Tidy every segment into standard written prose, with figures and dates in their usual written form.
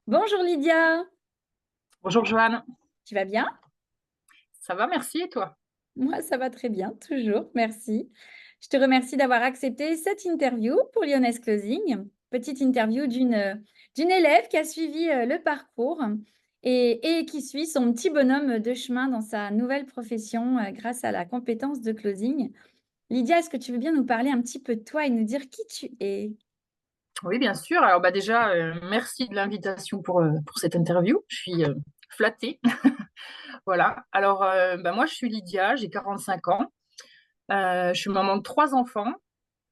Bonjour Lydia, Bonjour Joanne, tu vas bien? ça va, merci et toi? Moi, ça va très bien, toujours, merci. Je te remercie d'avoir accepté cette interview pour Lyonnaise Closing. Petite interview d'une élève qui a suivi le parcours et qui suit son petit bonhomme de chemin dans sa nouvelle profession grâce à la compétence de closing. Lydia, est-ce que tu veux bien nous parler un petit peu de toi et nous dire qui tu es? Oui, bien sûr. Alors déjà, merci de l'invitation pour cette interview. Je suis flattée. Voilà. Alors, moi, je suis Lydia, j'ai 45 ans. Je suis maman de 3 enfants.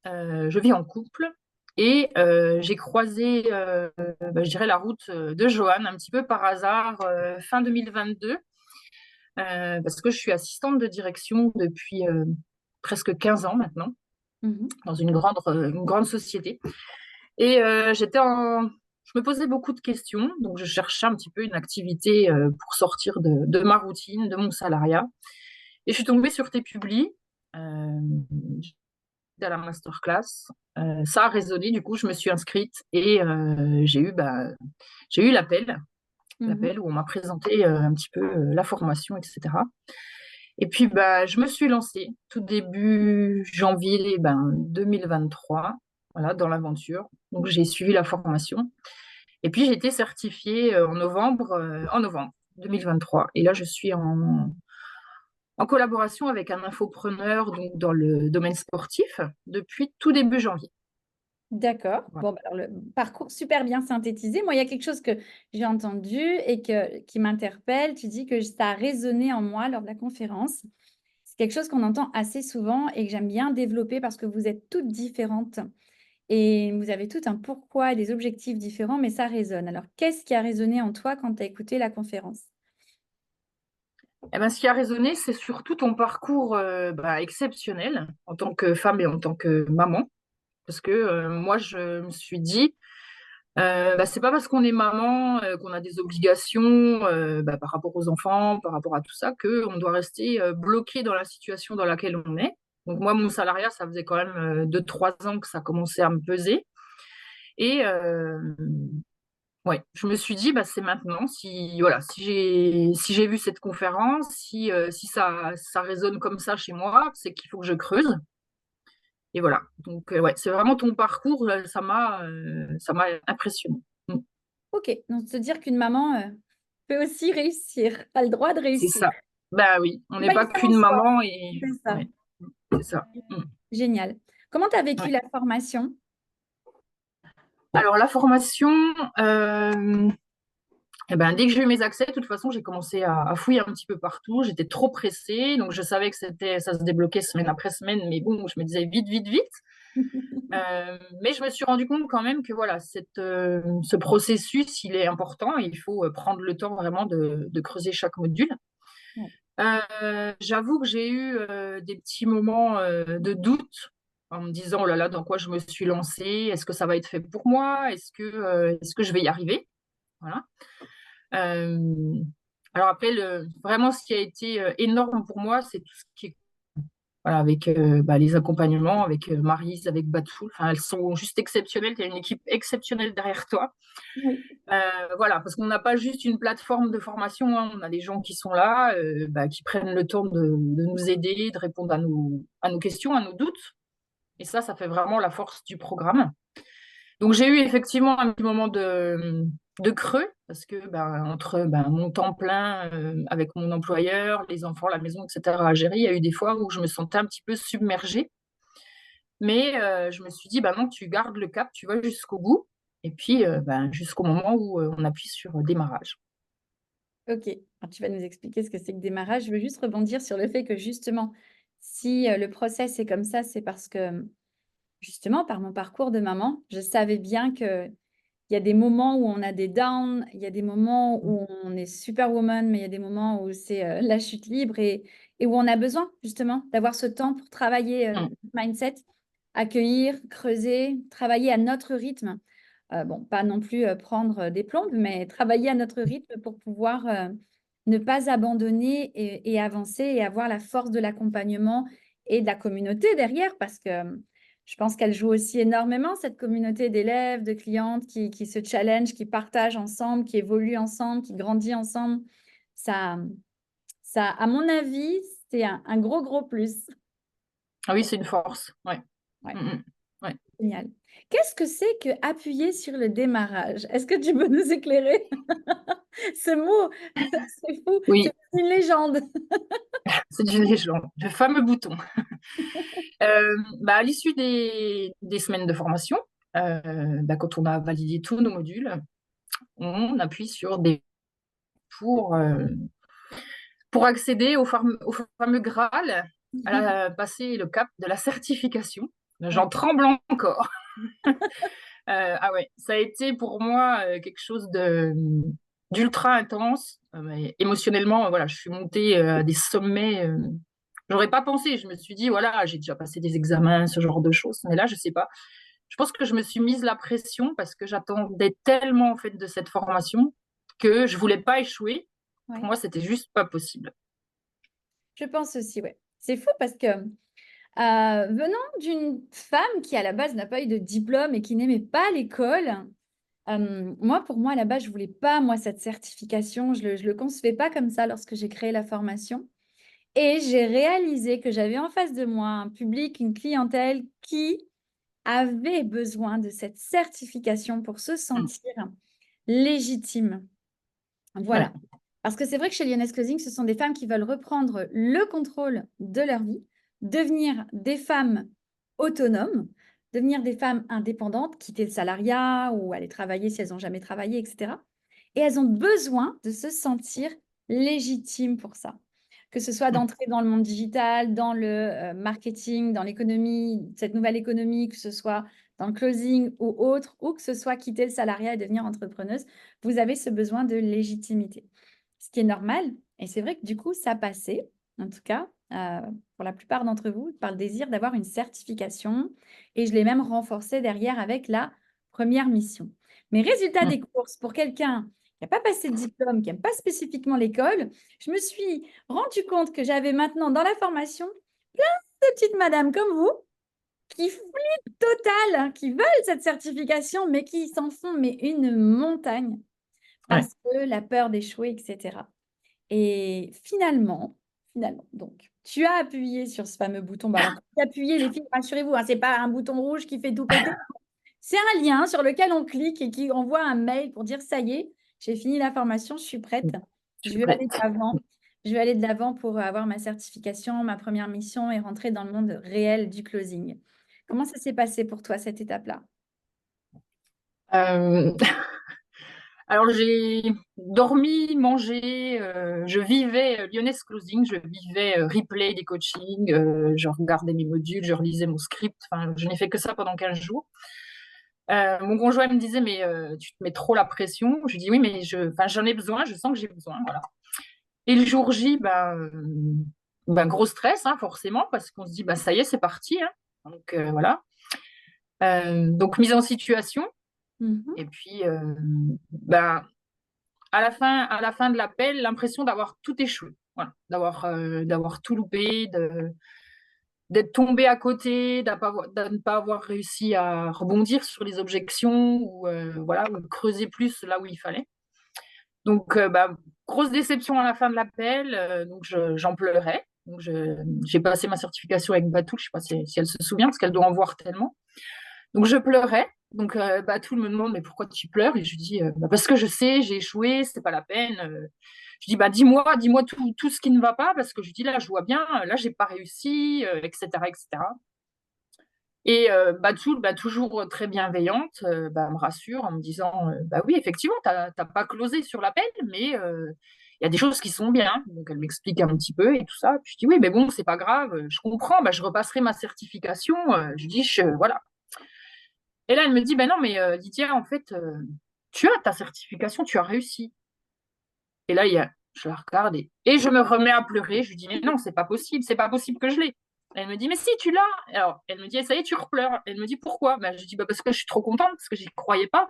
Je vis en couple. Et j'ai croisé, je dirais, la route de Joanne un petit peu par hasard fin 2022, parce que je suis assistante de direction depuis presque 15 ans maintenant, Mhm. dans une grande société. Et je me posais beaucoup de questions, donc je cherchais un petit peu une activité pour sortir de ma routine, de mon salariat. Et je suis tombée sur tes publis, j'étais à la masterclass. Ça a résonné, du coup, je me suis inscrite et j'ai eu l'appel Mhm. où on m'a présenté un petit peu la formation, etc. Et puis, bah, je me suis lancée tout début janvier 2023, voilà, dans l'aventure. Donc, j'ai suivi la formation. Et puis, j'ai été certifiée en novembre 2023. Et là, je suis en collaboration avec un infopreneur donc, dans le domaine sportif depuis tout début janvier. D'accord. Voilà. Bon, bah, alors, le parcours super bien synthétisé. Moi, il y a quelque chose que j'ai entendu et qui m'interpelle. Tu dis que ça a résonné en moi lors de la conférence. C'est quelque chose qu'on entend assez souvent et que j'aime bien développer parce que vous êtes toutes différentes et vous avez toutes un pourquoi et des objectifs différents, mais ça résonne. Alors, qu'est-ce qui a résonné en toi quand tu as écouté la conférence? Eh ben, ce qui a résonné, c'est surtout ton parcours exceptionnel en tant que femme et en tant que maman. Parce que moi, je me suis dit, c'est pas parce qu'on est maman, qu'on a des obligations par rapport aux enfants, par rapport à tout ça, qu'on doit rester bloqué dans la situation dans laquelle on est. Donc moi, mon salariat, ça faisait quand même 2, 3 ans que ça commençait à me peser. Et ouais, je me suis dit, bah, c'est maintenant. Si voilà, si j'ai vu cette conférence, si ça résonne comme ça chez moi, c'est qu'il faut que je creuse. Et voilà. Donc ouais, c'est vraiment ton parcours, ça m'a impressionné. Mm. Ok, donc se dire qu'une maman peut aussi réussir, a le droit de C'est réussir. ça. Bah oui, on C'est n'est pas une pas fin en qu'une soi, maman et c'est ça. ouais, c'est ça. Mm. Génial. Comment tu as vécu Ouais. la formation? Alors la formation, euh, dès que j'ai eu mes accès, de toute façon, j'ai commencé à fouiller un petit peu partout. J'étais trop pressée, donc je savais que ça se débloquait semaine après semaine, mais bon, je me disais vite, vite, vite. Mais je me suis rendu compte quand même que voilà, ce processus, il est important. Il faut prendre le temps vraiment de creuser chaque module. Ouais. J'avoue que j'ai eu des petits moments de doute en me disant, oh là là, dans quoi je me suis lancée? Est-ce que ça va être fait pour moi? Est-ce que je vais y arriver? Voilà. Euh, alors après, vraiment, ce qui a été énorme pour moi, c'est tout ce qui est voilà, avec les accompagnements, avec Maryse, avec Batful. Enfin, elles sont juste exceptionnelles. Tu as une équipe exceptionnelle derrière toi. Oui. Voilà, parce qu'on n'a pas juste une plateforme de formation, hein. On a des gens qui sont là, qui prennent le temps de nous aider, de répondre à nos questions, à nos doutes. Et ça fait vraiment la force du programme. Donc j'ai eu effectivement un petit moment de creux, parce que entre mon temps plein avec mon employeur, les enfants, la maison, etc. à gérer, il y a eu des fois où je me sentais un petit peu submergée. Mais je me suis dit, bah non, tu gardes le cap, tu vas jusqu'au bout. Et puis, jusqu'au moment où on appuie sur démarrage. Ok, alors tu vas nous expliquer ce que c'est que démarrage. Je veux juste rebondir sur le fait que justement, si le process est comme ça, c'est parce que justement, par mon parcours de maman, je savais bien que il y a des moments où on a des downs, il y a des moments où on est superwoman, mais il y a des moments où c'est la chute libre et où on a besoin justement d'avoir ce temps pour travailler Mm. notre mindset, accueillir, creuser, travailler à notre rythme. Bon, pas non plus prendre des plombes, mais travailler à notre rythme pour pouvoir ne pas abandonner et avancer et avoir la force de l'accompagnement et de la communauté derrière, parce que je pense qu'elle joue aussi énormément, cette communauté d'élèves, de clientes qui se challenge, qui partagent ensemble, qui évoluent ensemble, qui grandissent ensemble. Ça, ça, à mon avis, c'est un gros, gros plus. Ah oui, c'est une force. Ouais. Ouais, Ouais. génial. Qu'est-ce que c'est que appuyer sur le démarrage? Est-ce que tu peux nous éclairer? Ce mot, c'est fou, c'est Oui, une légende. c'est une légende. Le fameux bouton. À l'issue des semaines de formation, quand on a validé tous nos modules, on appuie sur des pour, euh, pour accéder au fameux Graal, passer le cap de la certification. Ouais, J'en tremble encore. Ah ouais, ça a été pour moi quelque chose d'ultra intense. Mais émotionnellement, voilà, je suis montée à des sommets. J'aurais pas pensé. Je me suis dit, voilà, j'ai déjà passé des examens, ce genre de choses. Mais là, je sais pas. Je pense que je me suis mise la pression parce que j'attendais tellement en fait de cette formation que je voulais pas échouer. Pour ouais. moi, c'était juste pas possible. Je pense aussi, ouais. C'est fou parce que venant d'une femme qui, à la base, n'a pas eu de diplôme et qui n'aimait pas l'école, moi, pour moi, à la base, je voulais pas, moi, cette certification. Je le concevais pas comme ça lorsque j'ai créé la formation. Et j'ai réalisé que j'avais en face de moi un public, une clientèle qui avait besoin de cette certification pour se Mm. sentir légitime. Ouais. Voilà. Parce que c'est vrai que chez Lyoness Closing, ce sont des femmes qui veulent reprendre le contrôle de leur vie, devenir des femmes autonomes, devenir des femmes indépendantes, quitter le salariat ou aller travailler si elles n'ont jamais travaillé, etc. Et elles ont besoin de se sentir légitimes pour ça. Que ce soit Mm. d'entrer dans le monde digital, dans le marketing, dans l'économie, cette nouvelle économie, que ce soit dans le closing ou autre, ou que ce soit quitter le salariat et devenir entrepreneuse, vous avez ce besoin de légitimité. Ce qui est normal. Et c'est vrai que du coup, ça passait, en tout cas, pour la plupart d'entre vous, par le désir d'avoir une certification. Et je l'ai même renforcé derrière avec la première mission. Mais résultat Mm. des courses, pour quelqu'un qui n'a pas passé de diplôme, qui n'aime pas spécifiquement l'école, je me suis rendu compte que j'avais maintenant dans la formation plein de petites madames comme vous qui flippent total, hein, qui veulent cette certification, mais qui s'en font mais une montagne Ouais. parce que la peur d'échouer, etc. Et finalement, donc, tu as appuyé sur ce fameux bouton. Bah, alors, quand tu as appuyé, les filles, rassurez-vous, hein, ce n'est pas un bouton rouge qui fait tout péter. C'est un lien sur lequel on clique et qui envoie un mail pour dire, ça y est, j'ai fini la formation, je suis prête. Je Je suis vais aller de prête. l'avant. Je vais aller de l'avant pour avoir ma certification, ma première mission et rentrer dans le monde réel du closing. Comment ça s'est passé pour toi, cette étape-là? Euh, Alors, j'ai dormi, mangé, je vivais Lyoness Closing, je vivais replay des coachings, je regardais mes modules, je relisais mon script, enfin, je n'ai fait que ça pendant 15 jours. Mon conjoint me disait, mais tu te mets trop la pression. Je lui dis, oui, mais j'en ai besoin, je sens que j'ai besoin, voilà. Et le jour J, gros stress, hein, forcément, parce qu'on se dit, bah, ça y est, c'est parti, hein. Donc, voilà. Donc, mise en situation. Mhm. Et puis, ben, à la fin de l'appel, l'impression d'avoir tout échoué, voilà, d'avoir tout loupé, d'être tombé à côté, de ne pas avoir réussi à rebondir sur les objections ou voilà, ou creuser plus là où il fallait. Donc, grosse déception à la fin de l'appel, donc j'en pleurais. Donc, j'ai passé ma certification avec Batoul, je ne sais pas si elle se souvient, parce qu'elle doit en voir tellement. Donc, je pleurais. Donc, Batoul me demande, mais pourquoi tu pleures? Et je lui dis, parce que je sais, j'ai échoué, c'était pas la peine. Je dis, dis-moi tout ce qui ne va pas, parce que je dis, là, je vois bien, là, j'ai pas réussi, etc., etc. Et Batoul, toujours très bienveillante, me rassure en me disant, oui, effectivement, t'as pas closé sur l'appel, mais il y a des choses qui sont bien. Donc, elle m'explique un petit peu et tout ça. Puis je dis, oui, mais bon, c'est pas grave, je comprends, je repasserai ma certification. Je dis, voilà. Et là, elle me dit, ben non, mais Lydia, en fait, tu as ta certification, tu as réussi. Et là, je la regarde et je me remets à pleurer. Je lui dis, mais non, c'est pas possible que je l'ai. Elle me dit, mais si, tu l'as. Alors, elle me dit, ça y est, tu repleures. Elle me dit, pourquoi? Je dis, parce que je suis trop contente, parce que j'y croyais pas.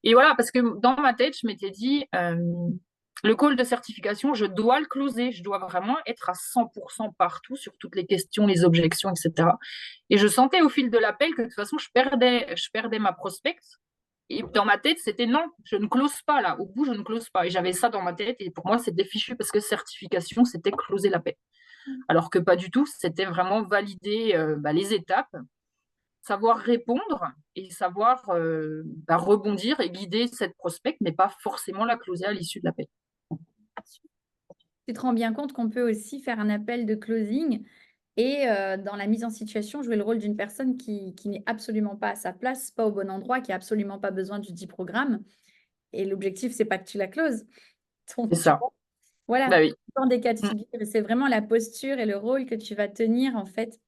Et voilà, parce que dans ma tête, je m'étais dit, Le call de certification, je dois le closer. Je dois vraiment être à 100% partout sur toutes les questions, les objections, etc. Et je sentais au fil de l'appel que de toute façon, je perdais ma prospecte. Et dans ma tête, c'était non, je ne close pas là. Au bout, je ne close pas. Et j'avais ça dans ma tête. Et pour moi, c'était fichu parce que certification, c'était closer l'appel. Alors que pas du tout. C'était vraiment valider les étapes, savoir répondre et savoir rebondir et guider cette prospecte, mais pas forcément la closer à l'issue de l'appel. Tu te rends bien compte qu'on peut aussi faire un appel de closing et dans la mise en situation, jouer le rôle d'une personne qui n'est absolument pas à sa place, pas au bon endroit, qui a absolument pas besoin du dit programme. Et l'objectif, c'est pas que tu la closes. C'est Donc, tu ça. vois, voilà, Bah oui. dans des cas de Mm. figure, et c'est vraiment la posture et le rôle que tu vas tenir en fait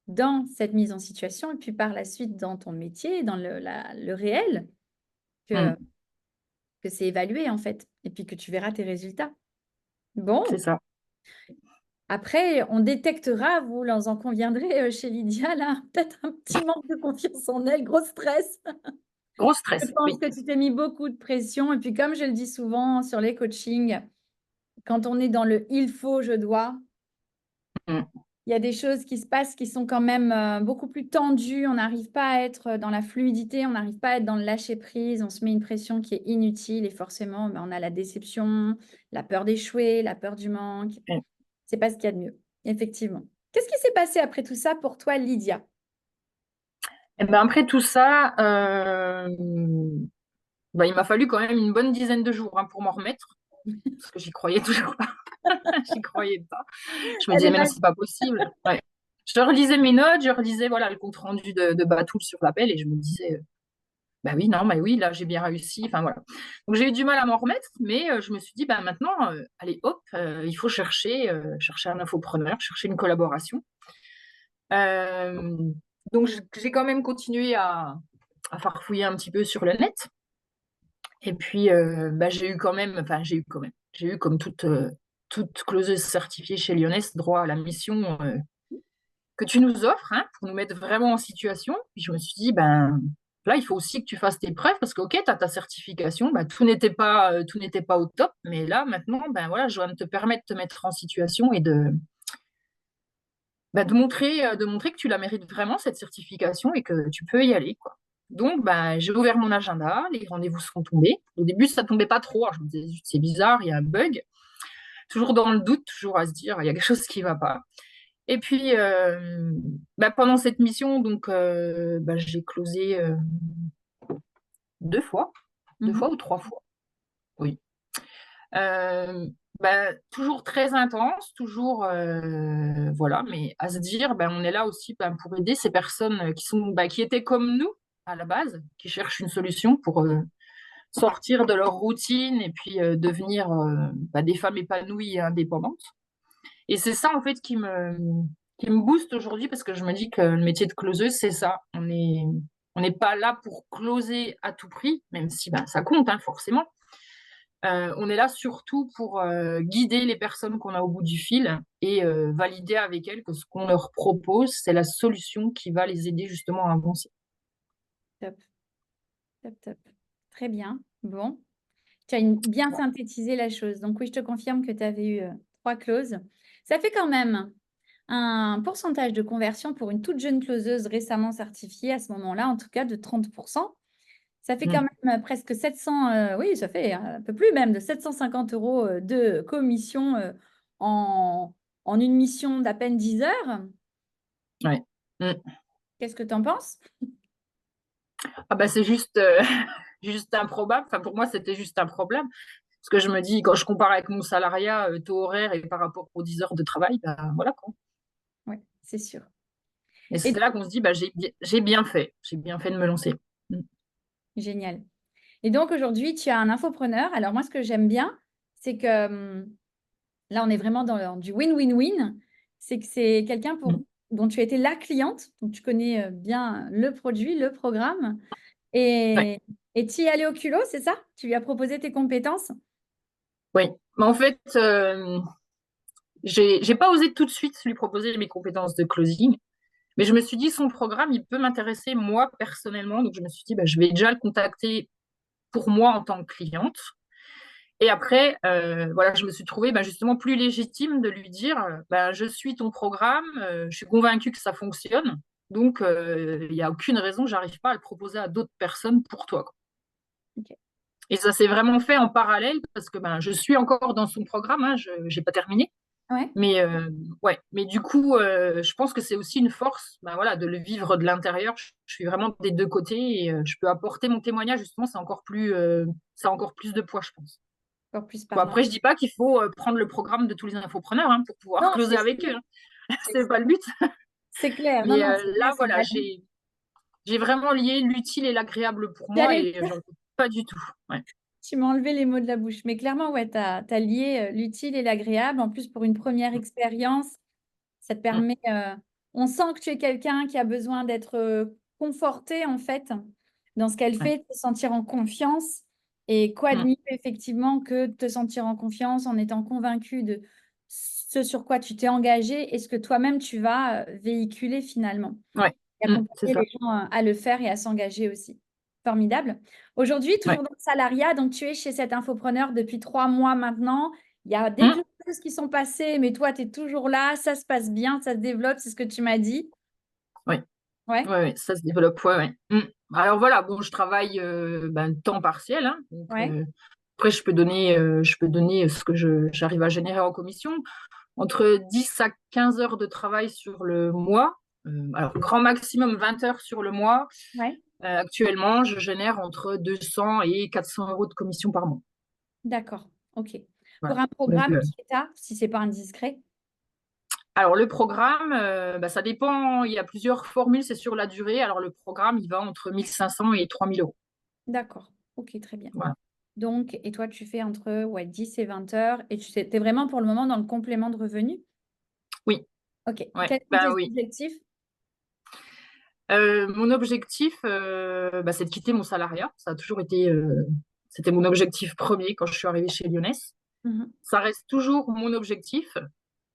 dans cette mise en situation et puis par la suite dans ton métier, dans le réel, que, Mm. que c'est évalué en fait, et puis que tu verras tes résultats. Bon, C'est ça. après, on détectera, vous en conviendrez chez Lydia, là, peut-être un petit manque de confiance en elle, gros stress. Gros Je stress. pense Oui. que tu t'es mis beaucoup de pression. Et puis, comme je le dis souvent sur les coachings, quand on est dans le il faut, je dois, Mm. il y a des choses qui se passent qui sont quand même beaucoup plus tendues. On n'arrive pas à être dans la fluidité, on n'arrive pas à être dans le lâcher prise. On se met une pression qui est inutile et forcément, on a la déception, la peur d'échouer, la peur du manque. Mm. C'est pas ce qu'il y a de mieux, effectivement. Qu'est-ce qui s'est passé après tout ça pour toi, Lydia? Et ben après tout ça, il m'a fallu quand même une bonne dizaine de jours pour m'en remettre, parce que j'y croyais toujours pas. J'y croyais pas. Je me Elle disais, est mais non, mal. c'est pas possible. Ouais. Je relisais mes notes, je relisais voilà, le compte-rendu de Batoul sur l'appel et je me disais, bah oui, non, bah oui, là, j'ai bien réussi. Enfin, voilà. Donc, j'ai eu du mal à m'en remettre, mais je me suis dit, bah, maintenant, allez, hop, il faut chercher un infopreneur, chercher une collaboration. Euh, donc, j'ai quand même continué à farfouiller un petit peu sur le net. Et puis, j'ai eu comme toute closeuse certifiée chez Lyonès droit à la mission que tu nous offres pour nous mettre vraiment en situation. Puis je me suis dit, ben là, il faut aussi que tu fasses tes preuves parce que, ok, tu as ta certification, tout n'était pas au top, mais là, maintenant, ben voilà, je viens de te permettre de te mettre en situation et de montrer que tu la mérites vraiment, cette certification, et que tu peux y aller, quoi. Donc, ben, j'ai ouvert mon agenda, les rendez-vous sont tombés. Au début, ça tombait pas trop. Alors, je me disais, zut, c'est bizarre, il y a un bug. Toujours dans le doute, toujours à se dire, il y a quelque chose qui va pas. Et puis, pendant cette mission, donc, j'ai closé deux fois, deux Mhm. fois ou trois fois, oui. Toujours très intense, toujours, voilà, mais à se dire, on est là aussi pour aider ces personnes qui étaient comme nous à la base, qui cherchent une solution pour sortir de leur routine et puis devenir des femmes épanouies et indépendantes. Et c'est ça, en fait, qui me booste aujourd'hui parce que je me dis que le métier de closeuse, c'est ça. On n'est pas là pour closer à tout prix, même si ça compte, forcément. On est là surtout pour guider les personnes qu'on a au bout du fil et valider avec elles que ce qu'on leur propose, c'est la solution qui va les aider justement à avancer. Top, top, top. Très bien. Bon, tu as bien synthétisé la chose. Donc oui, je te confirme que tu avais eu 3 clauses. Ça fait quand même un pourcentage de conversion pour une toute jeune closeuse récemment certifiée à ce moment-là, en tout cas de 30%. Ça fait quand Mm. même presque 700, oui, ça fait un peu plus même de 750 euros de commission en une mission d'à peine 10 heures. Ouais. Mm. Qu'est-ce que tu en penses? Ah c'est juste, juste improbable. Enfin, pour moi, c'était juste un problème. Parce que je me dis, quand je compare avec mon salariat, taux horaire et par rapport aux 10 heures de travail, voilà quoi. Oui, c'est sûr. Et Et c'est là qu'on se dit, j'ai bien fait. J'ai bien fait de me lancer. Mm. génial. Et donc aujourd'hui, tu as un infopreneur. Alors moi, ce que j'aime bien, c'est que là, on est vraiment dans du win-win-win. C'est que c'est quelqu'un Mm. dont tu as été la cliente, donc tu connais bien le produit, le programme, Ouais. et tu y es allé au culot, c'est ça? Tu lui as proposé tes compétences? Oui. Mais en fait, j'ai pas osé tout de suite lui proposer mes compétences de closing. Mais je me suis dit, son programme, il peut m'intéresser moi personnellement. Donc, je me suis dit, je vais déjà le contacter pour moi en tant que cliente. Et après, voilà, je me suis trouvée justement plus légitime de lui dire, je suis ton programme, je suis convaincue que ça fonctionne, donc il n'y a aucune raison que j'arrive pas à le proposer à d'autres personnes pour toi, quoi. Ok. Et ça s'est vraiment fait en parallèle parce que je suis encore dans son programme, hein, je n'ai pas terminé. Ouais, Mais ouais, mais du coup, je pense que c'est aussi une force, voilà, de le vivre de l'intérieur. Je suis vraiment des deux côtés et je peux apporter mon témoignage. Justement, ça a encore plus de poids, je pense. encore plus Bon, parlant. après, je dis pas qu'il faut prendre le programme de tous les infopreneurs hein, pour pouvoir Non, closer avec eux, hein. c'est C'est pas le but. c'est clair. Non, Mais non, c'est clair, là, c'est voilà, valable. j'ai vraiment lié l'utile et l'agréable pour moi J'allais et j'en peux pas du tout. Ouais. Tu m'as enlevé les mots de la bouche. Mais clairement, ouais, tu as lié l'utile et l'agréable. En plus, pour une première expérience, ça te Mm, permet. On sent que tu es quelqu'un qui a besoin d'être conforté, en fait, dans ce qu'elle ouais, fait, de se sentir en confiance. Et quoi de mm, mieux, effectivement, que de te sentir en confiance en étant convaincu de ce sur quoi tu t'es engagé et ce que toi-même tu vas véhiculer finalement. ouais, Et c'est accompagner ça. les gens à le faire et à s'engager aussi. Formidable. Aujourd'hui, Ouais. toujours dans le salariat, donc tu es chez cet infopreneur depuis 3 mois maintenant. Il y a des Mm, choses qui sont passées, mais toi, tu es toujours là, ça se passe bien, ça se développe, c'est ce que tu m'as dit. ouais. Ouais, Ouais, ouais, ça se développe, ouais, ouais. Alors voilà, bon, je travaille temps partiel, hein, donc ouais, après je peux donner ce que j'arrive à générer en commission, entre 10 à 15 heures de travail sur le mois, alors grand maximum 20 heures sur le mois. ouais, Actuellement, je génère entre 200 et 400 euros de commission par mois. d'accord. OK. Pour Voilà. un Donc, programme qui est à, si c'est pas indiscret. alors le programme, ça dépend, il y a plusieurs formules, c'est sur la durée. Alors le programme, il va entre 1 500 et 3 000 euros. D'accord. OK, très bien. Voilà. Donc, et toi, tu fais entre 10 et 20 heures et tu es vraiment pour le moment dans le complément de revenus. Oui, OK. ouais, Quels sont tes oui. objectifs? Mon objectif, c'est de quitter mon salariat. Ça a toujours été, c'était mon objectif premier quand je suis arrivée chez Lyonès. Mhm. Ça reste toujours mon objectif.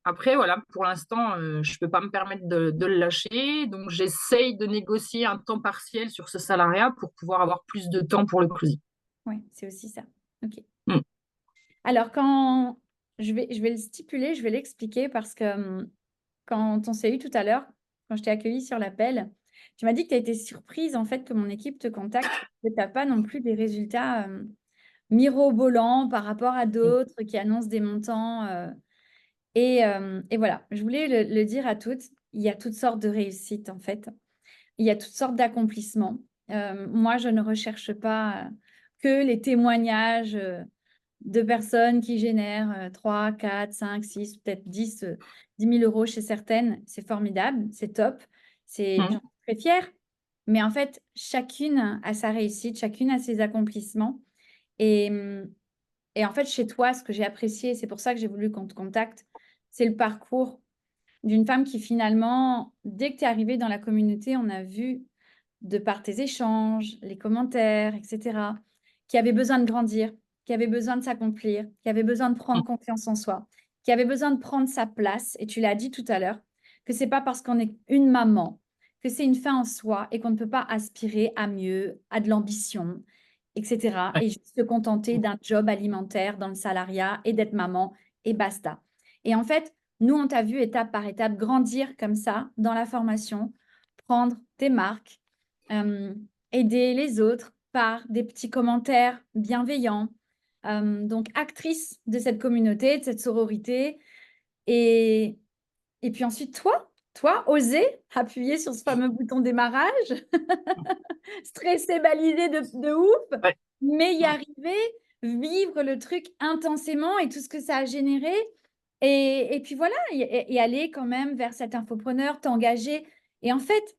Après, voilà, pour l'instant, je ne peux pas me permettre de le lâcher. Donc, j'essaye de négocier un temps partiel sur ce salariat pour pouvoir avoir plus de temps pour le cruising. Oui, c'est aussi ça. OK. Mm. Alors, quand je vais le stipuler, je vais l'expliquer parce que quand on s'est eu tout à l'heure, quand je t'ai accueilli sur l'appel, tu m'as dit que tu as été surprise en fait que mon équipe te contacte, que tu n'as pas non plus des résultats mirobolants par rapport à d'autres qui annoncent des montants. Et voilà, je voulais le dire à toutes, il y a toutes sortes de réussites en fait. Il y a toutes sortes d'accomplissements. Moi, je ne recherche pas que les témoignages de personnes qui génèrent 3, 4, 5, 6, peut-être 10 000 euros chez certaines. C'est formidable, c'est top, j'en Mm. suis très fière. Mais en fait, chacune a sa réussite, chacune a ses accomplissements. Et, et en fait, chez toi, ce que j'ai apprécié, c'est pour ça que j'ai voulu qu'on te contacte, c'est le parcours d'une femme qui finalement, dès que tu es arrivée dans la communauté, on a vu de par tes échanges, les commentaires, etc., qui avait besoin de grandir, qui avait besoin de s'accomplir, qui avait besoin de Mm. prendre confiance en soi, qui avait besoin de prendre sa place. Et tu l'as dit tout à l'heure, que c'est pas parce qu'on est une maman que c'est une fin en soi et qu'on ne peut pas aspirer à mieux, à de l'ambition, etc. Ouais. Et juste se contenter d'un job alimentaire dans le salariat et d'être maman et basta. Et en fait, nous, on t'a vu étape par étape grandir comme ça dans la formation, prendre tes marques, euh, aider les autres par des petits commentaires bienveillants. Donc, actrice de cette communauté, de cette sororité. Et, et puis ensuite, toi, oser appuyer sur ce fameux bouton démarrage, stressé, balisé de ouf, Ouais. mais y Mm. arriver, vivre le truc intensément et tout ce que ça a généré. Et puis voilà, et aller quand même vers cet infopreneur, t'engager. Et en fait,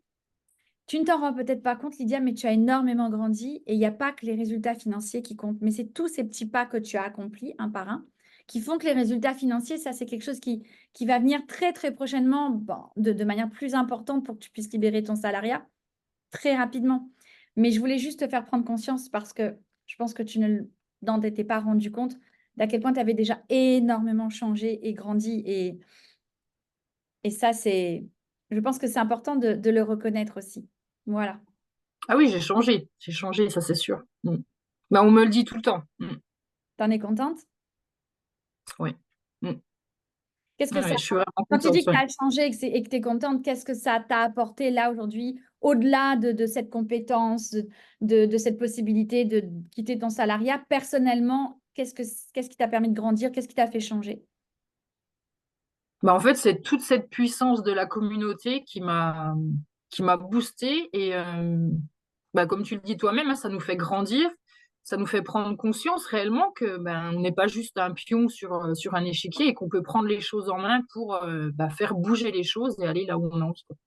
tu ne t'en rends peut-être pas compte, Lydia, mais tu as énormément grandi et il n'y a pas que les résultats financiers qui comptent, mais c'est tous ces petits pas que tu as accomplis un par un qui font que les résultats financiers, ça, c'est quelque chose qui va venir très, très prochainement, bon, de manière plus importante pour que tu puisses libérer ton salariat très rapidement. Mais je voulais juste te faire prendre conscience parce que je pense que tu n'en t'étais pas rendu compte d'à quel point tu avais déjà énormément changé et grandi. Et ça, je pense que c'est important de le reconnaître aussi. Voilà. Ah oui, j'ai changé, ça c'est sûr. On me le dit tout le temps. T'en es contente? Oui. Mm. Qu'est-ce que Ouais, ça je suis vraiment Quand tu contente. dis que tu as changé et que tu es contente, qu'est-ce que ça t'a apporté là aujourd'hui, au-delà de cette compétence, de cette possibilité de quitter ton salariat? Personnellement, qu'est-ce qui t'a permis de grandir? Qu'est-ce qui t'a fait changer? Bah, en fait, c'est toute cette puissance de la communauté qui m'a boostée. Et bah, comme tu le dis toi-même, hein, ça nous fait grandir, ça nous fait prendre conscience réellement que on n'est pas juste un pion sur un échiquier et qu'on peut prendre les choses en main pour bah, faire bouger les choses et aller là où on a envie, quoi.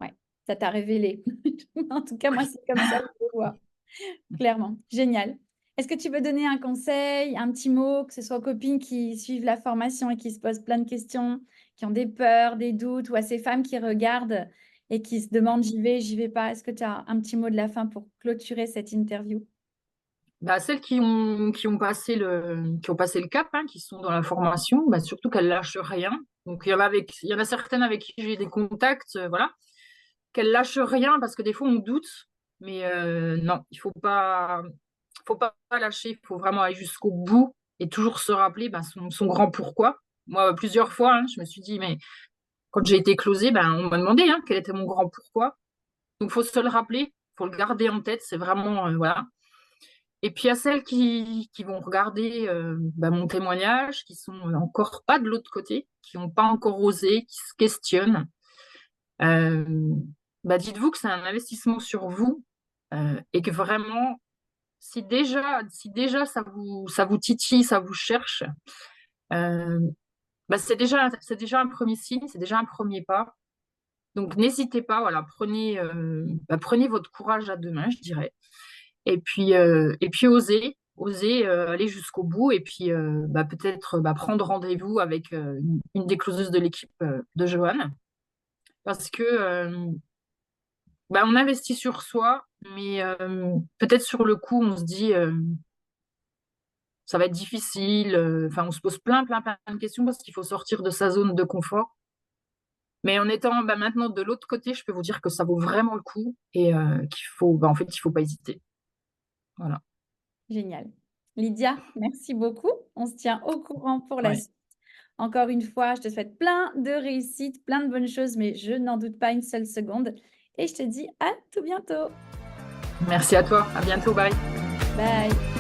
Ouais, ça t'a révélé. En tout cas, moi, c'est comme ça que je le vois, clairement. Génial. Est-ce que tu veux donner un conseil, un petit mot, que ce soit aux copines qui suivent la formation et qui se posent plein de questions, qui ont des peurs, des doutes, ou à ces femmes qui regardent et qui se demandent j'y vais pas. Est-ce que tu as un petit mot de la fin pour clôturer cette interview? Bah, celles qui ont passé le cap, hein, qui sont dans la formation, bah, surtout qu'elles lâchent rien. Donc il y en a certaines avec qui j'ai des contacts, voilà, qu'elles lâchent rien parce que des fois on doute, mais non, il faut pas lâcher, il faut vraiment aller jusqu'au bout et toujours se rappeler son grand pourquoi. Moi, plusieurs fois, hein, je me suis dit, mais quand j'ai été closée, on m'a demandé, hein, quel était mon grand pourquoi. Donc il faut se le rappeler, il faut le garder en tête, c'est vraiment, voilà. Et puis, il y a celles qui vont regarder mon témoignage, qui sont encore pas de l'autre côté, qui n'ont pas encore osé, qui se questionnent. Euh, Dites-vous que c'est un investissement sur vous et que vraiment, si déjà ça vous titille, ça vous cherche, euh, c'est déjà un premier signe, c'est déjà un premier pas. Donc, n'hésitez pas, voilà, prenez votre courage à deux mains, je dirais. Et puis oser aller jusqu'au bout et puis peut-être prendre rendez-vous avec une des closeuses de l'équipe de Johan. Parce que on investit sur soi, mais peut-être sur le coup, on se dit ça va être difficile. Enfin, on se pose plein de questions parce qu'il faut sortir de sa zone de confort. Mais en étant maintenant de l'autre côté, je peux vous dire que ça vaut vraiment le coup et qu'il faut pas hésiter. Voilà. Génial. Lydia, merci beaucoup. On se tient au courant pour la Ouais. suite. Encore une fois, je te souhaite plein de réussite, plein de bonnes choses, mais je n'en doute pas une seule seconde. Et je te dis à tout bientôt. Merci à toi. À bientôt. Bye. Bye.